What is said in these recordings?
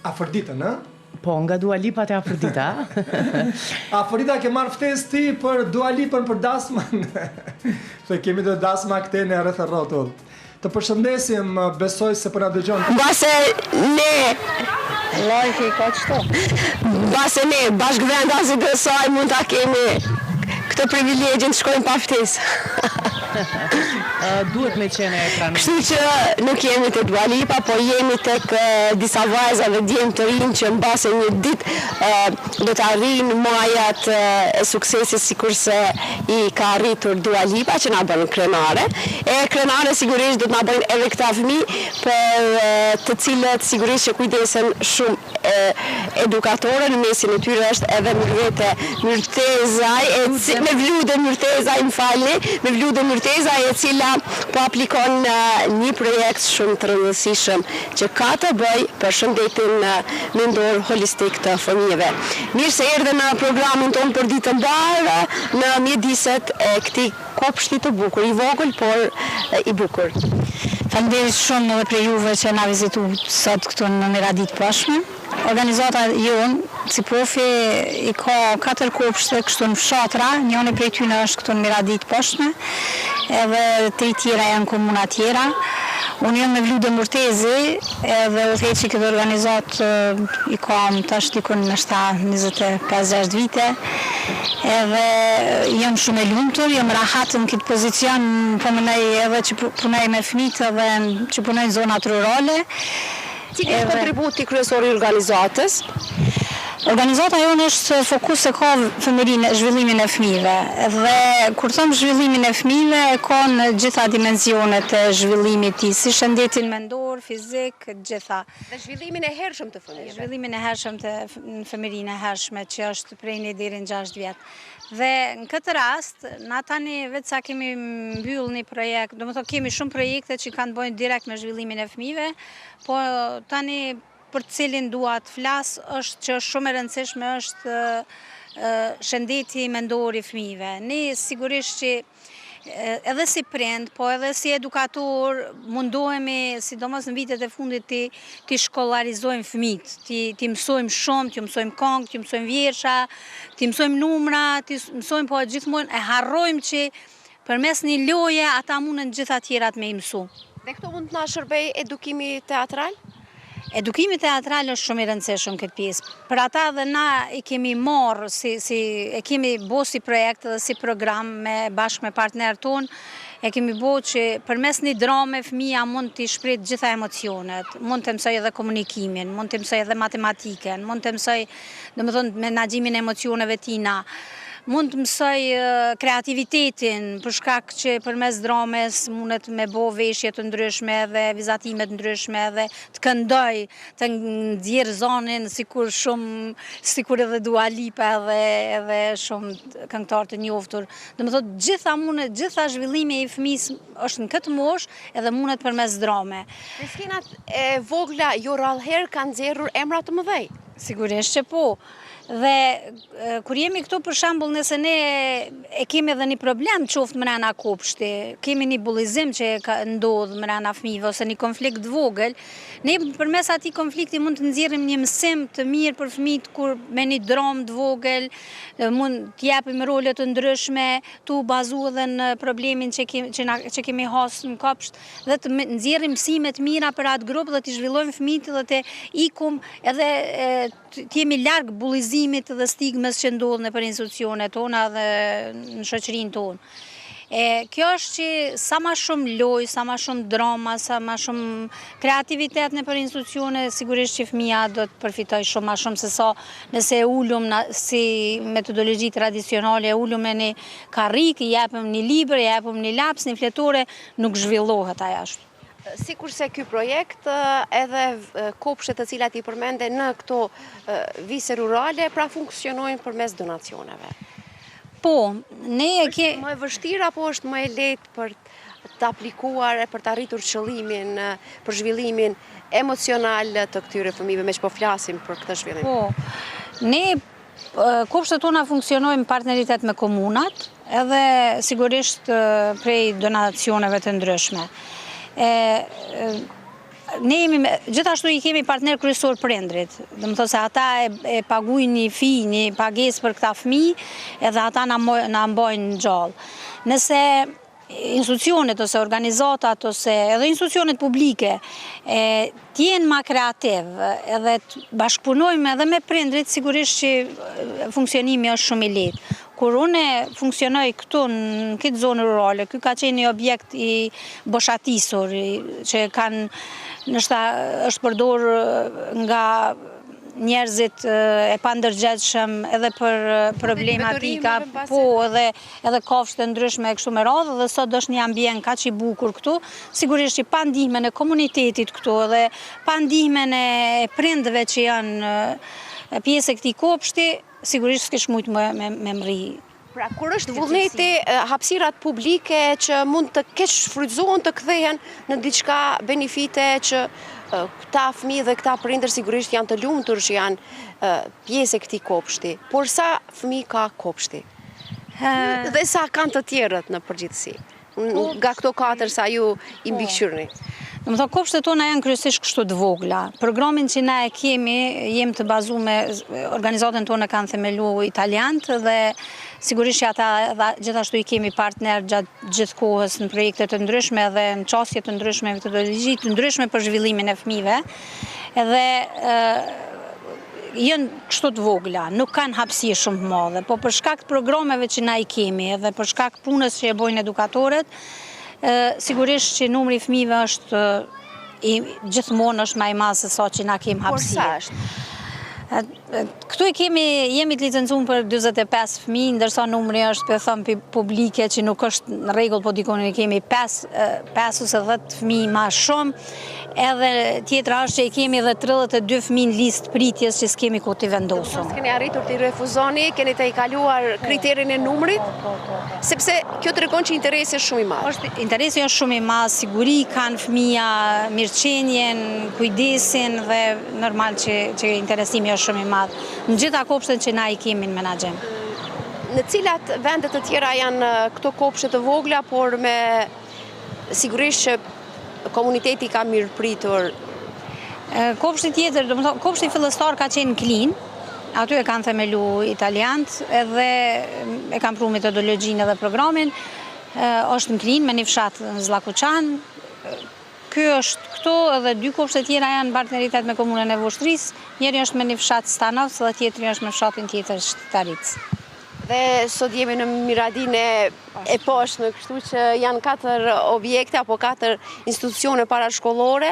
Afroditën, ë? Po, nga Dua Lipa te Afrodita. Afrodita, ke marrë ftesë ti për Dua Lipën për dasmën? Se kemi dhe dasma këte në rreth e rrotull. Të përshëndesim, besoj se për na dëgjon. Base ne Lajki ka qëto. Base ne bashkëvendasit e saj mund ta kemi këtë privilegjin të shkojmë pa ftesë. Duhet me qenë e ekran. Kështu që nuk jemi të Dua Lipa, po jemi tek disa vajza dhe djemë të rinë që mbase një ditë do të arrijnë majat e suksesit sikurse i ka arritur Dua Lipa që na bën krenare. E krenare sigurisht do të na bëjnë edhe këta fëmijë, për të cilët sigurisht që kujdesen shumë edukatore në mesin e tyre është edhe Mirvete Myrtezaj, Mevlude Myrtezaj, Mevlude Myrtezaj, e cila po aplikon një projekt shumë të rëndësishëm që ka të bëj për shëndetin mendor holistik të fëmijëve. Mirë se erdhe në programin tonë për ditë të mbarë në mjediset e këtij kopshti të bukur, i vogël por i bukur. Faleminderit shumë edhe për juve që na vizitu sot këtu në Miradit Poshme. Organizata jonë, si profi, i ka 4 kopshte kështu në fshatra, njëri prej tyre është këtu në Miradit Poshme, edhe 3 tjera janë komuna tjera. Unë jam me Mevlude Myrtezi, edhe udhëheqi këtë organizatë i kam tash dikun në 25-26 vite. Edhe jam shumë e lumtur, jam rahat në këtë pozicion, po mënej edhe që punoj me fëmijët edhe që punoj në zonat rurale. Cili është kontributi kryesor i organizatës? Organizata jonë është fokus e ka zhvillimin e fëmijëve. Dhe kur them zhvillimin e fëmijëve, e ka në gjitha dimensionet e zhvillimit tij, si shëndetin mendor, fizik, gjitha. Dhe zhvillimin e hershëm të fëmijëve. Zhvillimin e hershëm të fëmijërinë e hershme që është prej 1 deri në 6 vjet. Dhe në këtë rast, na tani vetë sa kemi mbyll një projekt, do të thotë kemi shumë projekte që kanë bëjnë direkt me zhvillimin e fëmijëve, po tani për të cilin dua të flas është që shumë e rëndësishme është shëndeti mendor i fëmijëve. Ne sigurisht që edhe si prind, po edhe si edukator mundohemi, sidomos në vitet e fundit, të shkollarizojmë fëmijët, të mësojmë shumë, të mësojmë këngë, të mësojmë vjersha, të mësojmë numra, të mësojmë, po gjithmonë e harrojmë që përmes një loje ata mundën gjitha tjerat me i mësu. Dhe këto mund të na shërbej edukimi teatral? Edukimi teatral është shumë i rëndësishëm këtë pjesë. Për ata dhe na i kemi marrë, e kemi bo si projekt dhe si program bashkë me partnerë tonë, e kemi bo që përmes një drame fëmija mund të shprit gjitha emocionet, mund të mësoj edhe komunikimin, mund të mësoj edhe matematiken, mund të mësoj, domethënë, menaxhimin e emocioneve tina. Mund të mësoj kreativitetin, për shkak që përmes drames mundet me bo veshje të ndryshme dhe vizatime të ndryshme dhe të këndoj, të nxjerr zonin sikur edhe Dua Lipa edhe shumë këngëtar të njohur. Domethënë gjitha zhvillimi i fëmijës është në këtë moshë edhe mundet përmes drame. Në skenat e vogla jo rallëherë kanë nxjerrur emra të mëdhej. Sigurisht që po. Dhe kur jemi këtu për shembull, nëse ne e kemi edhe një problem qoftë mrena kopshti, kemi një bullizim që ndodh mrena fëmijëve ose një konflikt vogël, ne përmes atij konflikti mund të nxjerrim një mësim të mirë për fëmijët kur me një dramë të vogël mund të japim role të ndryshme, tu bazu edhe në problemin që kemi hasur në kopsht dhe të nxjerrim mësime të mira për atë grup dhe të zhvillojmë fëmijët dhe të ikum edhe të jemi larg bullizimit dhe stigmës që ndodhen nëpër institucionet tona dhe në shoqërinë tonë. Kjo është që sa ma shumë lojë, sa ma shumë drama, sa ma shumë kreativitet nëpër institucione, sigurisht që fëmija do të përfitoj shumë ma shumë se sa nëse ulum si metodologji tradicionale, ulum me një karrik, i japim një libër, i japim një laps, një fletore, nuk zhvillohet ajo ashtu. Sikurse ky projekt edhe kopshtet të cilat i përmende në këto vise rurale, pra funksionojnë përmes donacioneve. Po, ne e ke... Është më e vështirë apo është më e lehtë për të aplikuar e për të arritur qëllimin për zhvillimin emocional të këtyre fëmijëve, me që po flasim për këtë zhvillim? Po, ne kopshtet tona funksionojnë në partneritet me komunat, edhe sigurisht prej donacioneve të ndryshme. ne jemi, gjithashtu i kemi partner kryesor prindrit. Do të thotë se ata e paguajnë një fij, një pagesë për këta fëmijë, edhe ata na mbajnë gjallë. Nëse institucionet ose organizatat ose edhe institucionet publike t'jenë ma kreativ edhe të bashkëpunojmë edhe me prindrit, sigurisht që funksionimi është shumë i lehtë. Kur unë funksionoj këtu në këtë zonë rurale, ky ka qenë një objekt i boshatisur, që është përdor nga njerëzit e pandërgjegjshëm edhe për problematika, po edhe kafshë të ndryshme kështu me radhë, dhe sot është një ambient kaq i bukur këtu, sigurisht që pa ndihmën e komunitetit këtu edhe pa ndihmën e prindëve që janë pjesë e këtij kopshti, sigurisht s'kish mujt me mri. Pra, kur është vullneti, hapësirat publike që mund të keq shfrytëzohen të kthehen në diçka benefite që këta fëmijë dhe këta prindër sigurisht janë të lumtur që janë pjesë e këtij kopshti. Por sa fëmijë ka kopshti? Dhe sa kanë të tjerët në përgjithësi? Nga këto 4 sa ju i mbikëqyrni. Do të thotë kopshtet tona janë kryesisht kështu të vogla. Programin që na e kemi, jemi të bazuar me organizatën tonë kanë themeluar italianët dhe sigurisht që ata gjithashtu i kemi partner gjatë gjithë kohës në projekte të ndryshme dhe në çështje të ndryshme, metodologji të ndryshme për zhvillimin e fëmijëve. Edhe janë kështu të vogla, nuk kanë hapësirë shumë të madhe, po për shkak të programeve që na i kemi edhe për shkak të punës që e bojnë edukatorët, sigurisht që numri i fëmijëve është gjithmonë është më i madh se sa që na kemi hapësirë. Por sa është? Këtu jemi të licencuar për 45 fëmijë, ndërsa numri është për thëmë publike që nuk është në rregull, po dikon ne kemi 5 ose 10 fëmijë më shumë. Edhe tjetra është që i kemi edhe 32 fëmijë në listë pritjes që s'kemi ku t'i vendosur. Keni arritur t'i refuzoni, keni të i kaluar kriterin e numrit, sepse kjo tregon që interesi është shumë i madh. Interesi është shumë i madh, siguri kanë fëmija, mirëqenjen, kujdesin dhe normal që interesimi është shumë i madh. Në gjitha kopshtet që na i kemi në menaxhem. Në cilat vende të tjera janë këto kopshte të vogla, por me sigurisht që komuniteti ka mirë pritur? Kopshti tjetër, do të thonë, kopshti fillestar ka qenë në Klin, aty e kanë themelu italianët, edhe e kanë pru metodologjinë edhe programin, është në Klin me një fshat në Zllakuçan. Ky është këto, edhe 2 kopshte tjera janë në partneritet me komunën e Vushtrisë, njëri është me një fshat Stanovës dhe tjetri është me fshatin tjetër Shtaritës. Dhe sot jemi në Miradin e poshtme, kështu që janë 4 objekte apo 4 institucione parashkollore,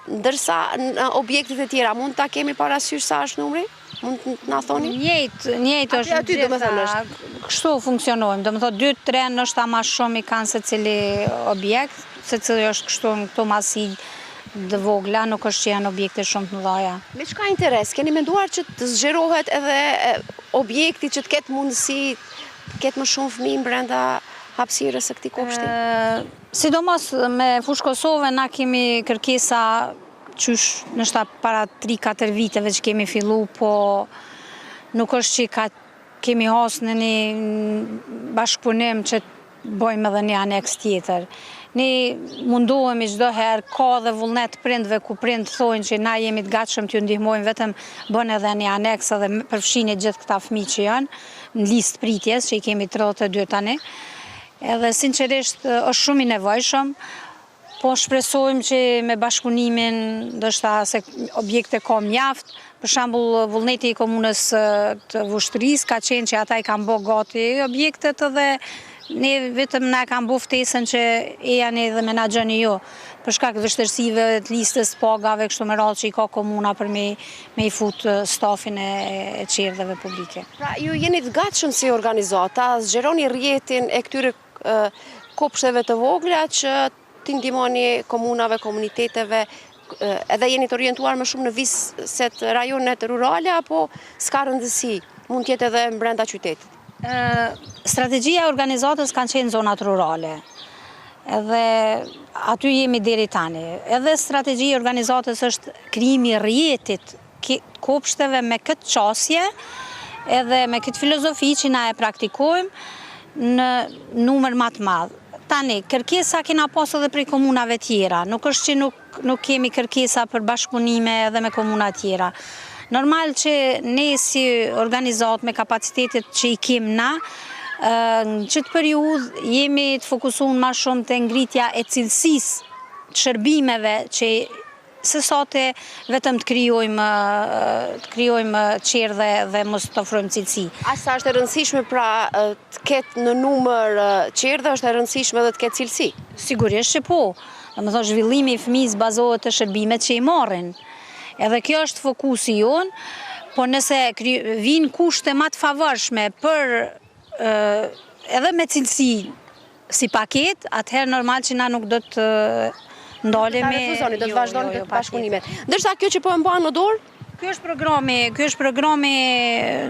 ndërsa në objektet e tjera mund ta kemi parasysh sa është numri? Mund të na thoni? Njëjtë është aty gjitha, kështu funksionojmë, do të thotë 2-3 ndoshta më shumë i kanë secili objekt, secili është kështu në këto masi të vogla, nuk është që janë objekte shumë të mëdha. Me çka interes? Keni menduar që të zgjerohet edhe objekti që të ketë mundësi, të ketë më shumë fëmijë brenda hapësirës së këtij kopshti? Sidomos me Fushë Kosovë na kemi kërkesa qysh nështë para 3-4 viteve që kemi fillu, po nuk është që kemi hasë në një bashkëpunim që bojmë edhe një aneks tjetër. Ne mundohemi çdo herë, ka dhe vullnet prindve ku prindë thonë që na jemi të gatshëm t'ju ndihmojmë, vetëm bën edhe një aneks edhe përfshini gjithë këta fëmijë që janë në listë pritjes, që i kemi 32 tani. Edhe sinqerisht është shumë i nevojshëm, po shpresojmë që me bashkëpunimin ndoshta se objekte ka mjaft. Për shembull, vullneti i komunës të Vushtrisë ka qenë që ata i kanë bërë gati objektet edhe ne vetëm na kanë bërë ftesën që e janë edhe menaxhoni jo, për shkak të vështirësive të listës pagave kështu me radhë që i ka komuna për me i fut stafin e çerdheve publike. Pra, ju jeni të gatshëm si organizata, zgjeroni rrjetin e këtyre kopshteve të vogla që t'i ndihmoni komunave, komuniteteve, edhe jeni të orientuar më shumë në viset rajonet rurale apo s'ka rëndësi, mund t'jetë edhe brenda qytetit? Strategjia e organizatës kanë qenë zonat rurale, edhe aty jemi deri tani. Edhe strategjia e organizatës është krijimi i rrjetit kopshteve me këtë qasje, edhe me këtë filozofi që na e praktikojmë në numër më të madh. Tani, kërkesa kena pas edhe prej komunave tjera, nuk është që nuk nuk kemi kërkesa për bashkëpunime edhe me komuna tjera. Normal që ne si organizat me kapacitetet që i kem na, në qëtë periud jemi të fokusuar ma shumë të ngritja e cilësisë të shërbimeve që se sate vetëm të krijojmë qerë dhe mos të ofrojmë cilësi. Asa është e rëndësishme pra të ketë në numër qerë dhe është e rëndësishme dhe të ketë cilësi? Sigurisht që po. Domethënë zhvillimi i fëmijës bazohet të shërbimet që i marrin. Edhe kjo është fokusi jonë, po nëse vinë kushte më të favorshme për edhe me cilësi si paket, atëherë normal që na nuk do të ndalemi. Do të vazhdoni këtë bashkëpunime. Ndërsa kjo që po e mban në dorë? Ky është programi,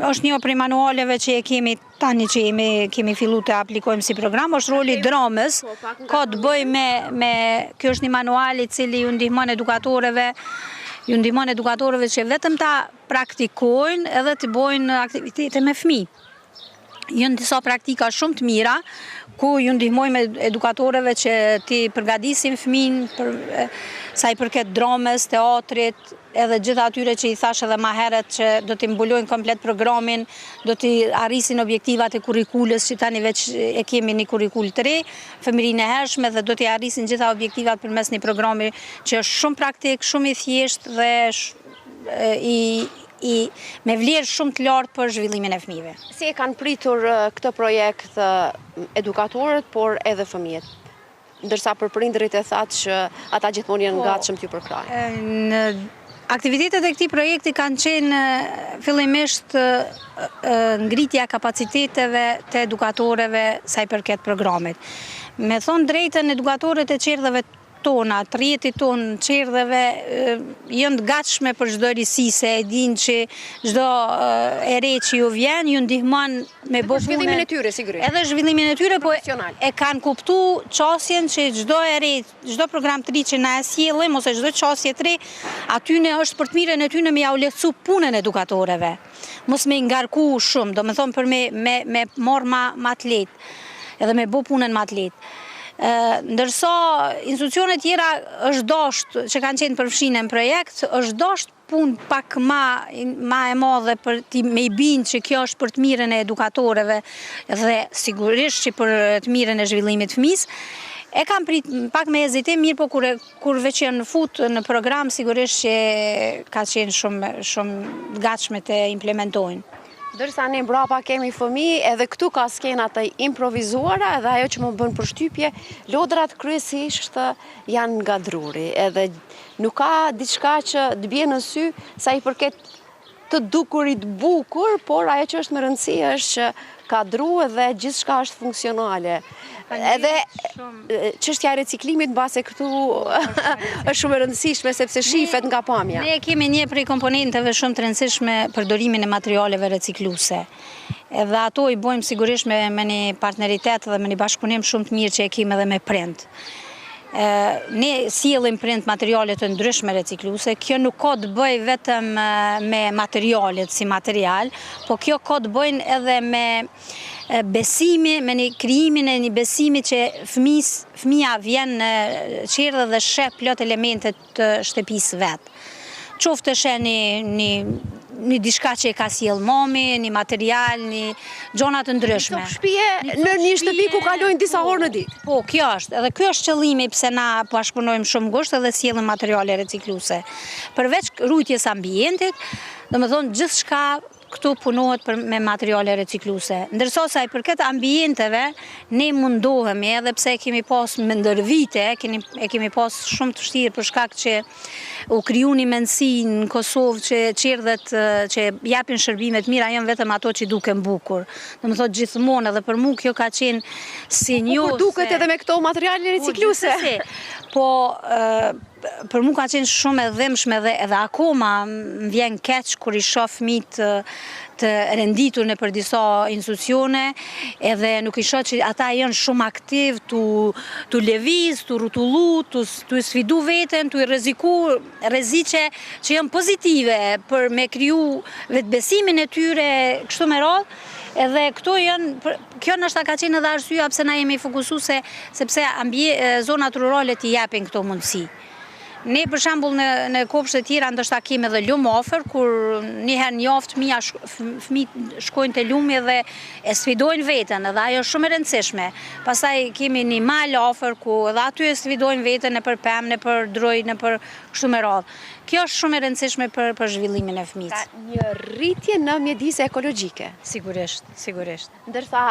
është një prej manualeve që e kemi tani që kemi fillu të aplikojmë si program, është roli dramës, ka të bëj me kjo është një manual i cili ju ndihmon edukatorëve që vetëm ta praktikojnë edhe të bojnë aktivitete me fëmijë. Jënë disa praktika shumë të mira, ku ju ndihmojmë edukatorëve që ti përgatisin fëmijën sa i përket dramës, teatrit, edhe gjithë atyre që i thash edhe ma herët që do t'i mbulojnë komplet programin, do t'i arrisin objektivat e kurrikulës që tani veç e kemi një kurrikul të re, fëmirinë e hershme dhe do t'i arrisin gjitha objektivat përmes një programi që është shumë praktik, shumë i thjesht dhe me vlerë shumë të lartë për zhvillimin e fëmijëve. Si e kanë pritur këtë projekt edukatorët, por edhe fëmijët? Ndërsa për prindërit e thatë që ata gjithmonë janë gatshëm t'ju përkrajnë. Aktivitetet e këtij projekti kanë qenë fillimisht ngritja kapaciteteve të edukatorëve sa i përket programit. Me thonë drejtën, edukatorët e qerdheve tona, të rjetit tonë qerdheve jënë gatshme për çdo risi, se e dinë që çdo e re që ju vjen, ju ndihmon me Për zhvillimin e tyre, sigurisht. Edhe zhvillimin e tyre, po e kanë kuptu qasjen që çdo e re, çdo program të ri që na e sjellim, ose çdo qasje të re, atyne është për të mirën e tyne me ja u lehtësu punën edukatorëve. Mos me ngarku shumë, domethënë për me marrë ma të lehtë, edhe me bë punën ma të lehtë. Ndërsa institucionet tjera është dashur që kanë qenë përfshirë në projekt, është dashur punë pak ma e madhe për me i bind që kjo është për të mirën e edukatorëve dhe sigurisht që për të mirën e zhvillimit të fëmijës. E kam prit pak me hezitim, mirë, po kur veç janë fut në program, sigurisht që ka qenë shumë gatshme të implementojnë. Dërsa ne mbrapa kemi fëmijë, edhe këtu ka skenat të improvizuara, edhe ajo që më bën përshtypje, lodrat kryesisht janë nga druri, edhe nuk ka diçka që të bie në sy sa i përket të dukurit bukur, por ajo që është më rëndësi është që ka dru dhe gjithçka është funksionale. Edhe çështja e reciklimit mbase këtu është shumë e rëndësishme sepse shifet nga pamja. Ne kemi një prej komponenteve shumë të rëndësishme përdorimin e materialeve recikluese. Edhe ato i bojmë sigurisht me një partneritet dhe me një bashkëpunim shumë të mirë që e kemi edhe me prind. Ne sjellim prind materiale të ndryshme recikluese. Kjo nuk ka të bëj vetëm me materialet si material, po kjo ka të bëjnë edhe me besimi, me një krijimin e një besimi që fëmija vjen në qerdhe dhe sheh plot elementet të shtëpisë vet. Qoftë është një diçka që e ka sjell mami, një material, një gjona të ndryshme. Një shtëpi në një shtëpi ku kalojnë disa orë në ditë. Po, kjo është. Edhe ky është qëllimi pse na bashkëpunojmë shumë ngushtë edhe sjellim materiale recikluese. Përveç rujtjes ambientit, domethënë gjithçka këtu punohet me materiale recikluese. Ndërsa sa i përket ambienteve, ne mundohemi, edhe pse kemi pas me ndër vite, e kemi pas shumë të vështirë për shkak që u kriju një mendësi në Kosovë që qerdhet që japin shërbime të mira janë vetëm ato që duken bukur. Domethënë gjithmonë edhe për mua kjo ka qenë sinjose. Por duket edhe me këto materiale recikluese. Po për mua ka qenë shumë e dhimbshme dhe edhe akoma më vjen keq kur i shoh fëmijët të renditur në për disa institucione, edhe nuk i shoh që ata janë shumë aktiv tu lëviz, tu rrotullu, tu sfidu veten, tu rreziku rreziqe që janë pozitive për me kriju vetbesimin e tyre kështu me radhë. Edhe kjo nështë ka qenë edhe arsyeja pse na jemi fokusuar sepse zonat rurale t'i japin këto mundësi. Ne për shembull në kopshte të tjera ndoshta kemi edhe lum ofër, kur njëherë njoftë fëmijët shkojnë te lumi dhe e sfidojnë veten, edhe ajo është shumë e rëndësishme. Pastaj kemi një mal ofër ku edhe aty e sfidojnë veten nëpër pemë, nëpër droj, nëpër kështu me radhë. Kjo është shumë e rëndësishme për zhvillimin e fëmijës. Ka një rritje në mjedise ekologjike. Sigurisht, sigurisht. Ndërsa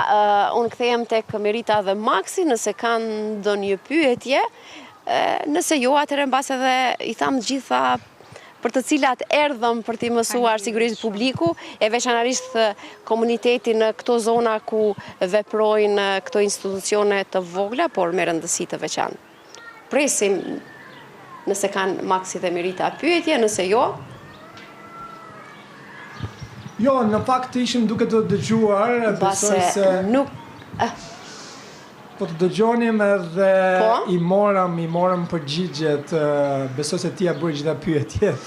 unë kthehem tek Merita dhe Maksi, nëse kanë ndonjë pyetje, nëse jo, atëherë mbas edhe i tham gjitha për të cilat erdhëm për t'i mësuar sigurisht publiku, e veçanërisht komuniteti në këto zona ku veprojnë këto institucione të vogla, por me rëndësi të veçantë. Presim nëse kanë Maksi dhe Merita pyetje, nëse jo. Jo, në fakt ishim duke të dëgjuar, besoj se nuk po të dëgjonim edhe i morëm përgjigjet, besoj se ti ja bëri gjitha pyetjet.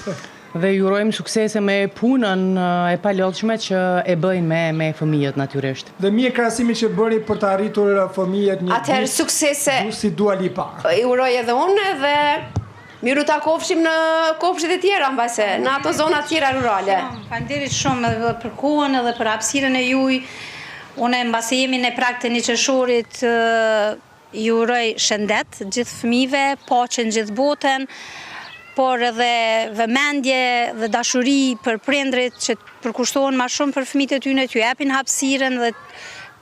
Dhe ju urojmë suksese me punën e palodhshme që e bëjnë me fëmijët natyrisht. Dhe mirë krahasimi që bëri për të arritur fëmijët një atëherë suksese. Si Dua Lipa. I uroj edhe unë dhe miru ta kofshim në kopshtet e tjera mbase, në ato zona tjera rurale. Faleminderit shumë edhe për kohën edhe për hapësirën e juaj. Unë mbasi jemi në prag të një qershorit, ju uroj shëndet gjithë fëmijëve, paqen gjithë botën, por edhe vëmendje dhe dashuri për prindrit që përkushtohen më shumë për fëmijët e tyre, t'ju japin hapësirën dhe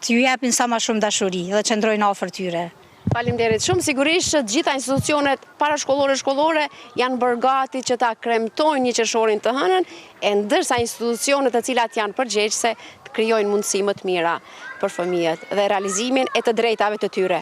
t'ju japin sa më shumë dashuri dhe qëndrojnë afër tyre. Faleminderit shumë, sigurisht të gjitha institucionet parashkollore janë bërë gati që ta kremtojnë një qershorin të hënën, e ndërsa institucionet të cilat janë përgjegjëse të krijojnë mundësi më të mira për fëmijët dhe realizimin e të drejtave të tyre.